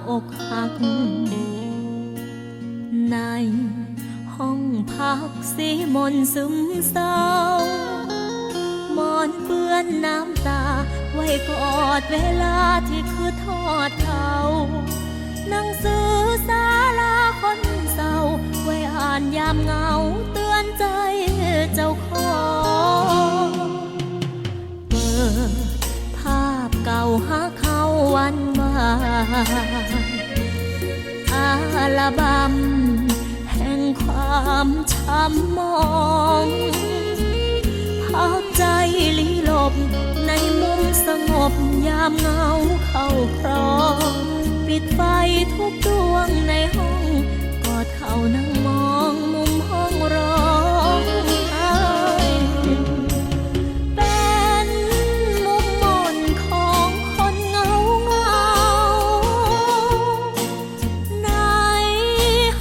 อกหักในห้องพักสีมนซึมเศร้ามอนเปื้อนน้ำตาไว้กอดเวลาที่คือทอดเขาหนังสือศาลาคนเศร้าไว้อ่านยามเหงาเตือนใจเจ้าของเปิดภาพเก่าหาเขาวันวานอัลบัมแห่งความช้ำมองพักใจลี้ลบในมุมสงบยามเงาเข้าครองปิดไฟทุกดวงในห้องกอดเขานั่งมองมุมห้องร้องไห้เป็นมุมมนของคนเงาใน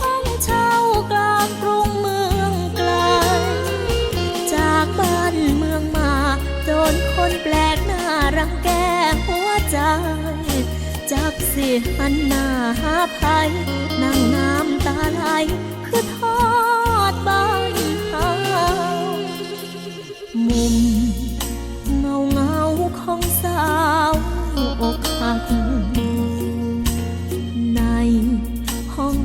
ห้องเช่ากลางกรุงเมืองไกลจากบ้านเมืองมาโดนคนแปลกหน้ารังแกหัวใจจักสิหันหน้าหาภัยนั่งน้ำตาไหลคือทอดบ้านเฮามุมเงาของสาวอกหักในห้อง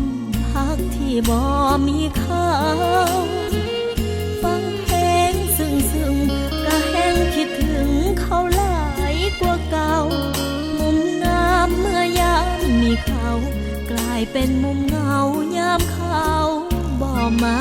พักที่บ่มีเขาฟังเพลงซึ้งก็แห้งคิดถึงเขาหลายกว่าเก่ามุมงามเมื่อยามมีเขากลายเป็นมุมเงายามเขาบ่มา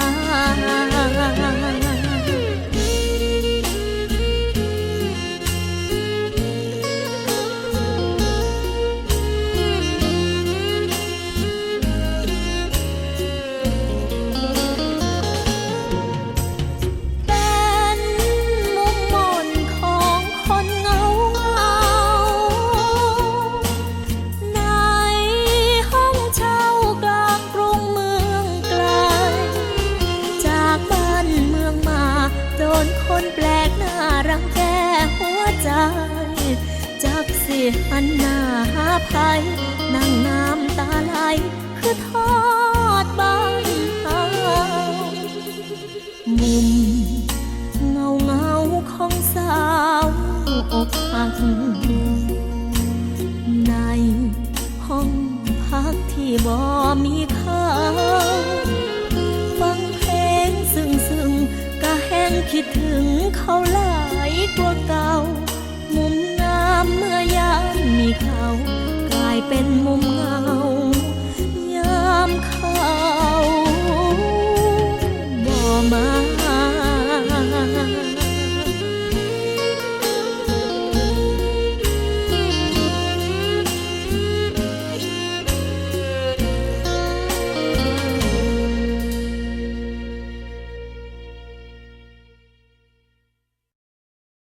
คนแปลกหน้ารังแกหัวใจจักสิหันหน้าหาภัยนั่งน้ำตาไหลคือทอดบ้านเฮามุมเงาของสาวอกหักในห้องพักที่บ่มีเขาฟังเพลงซึ้งก็แห้งคิดถึงเขาหล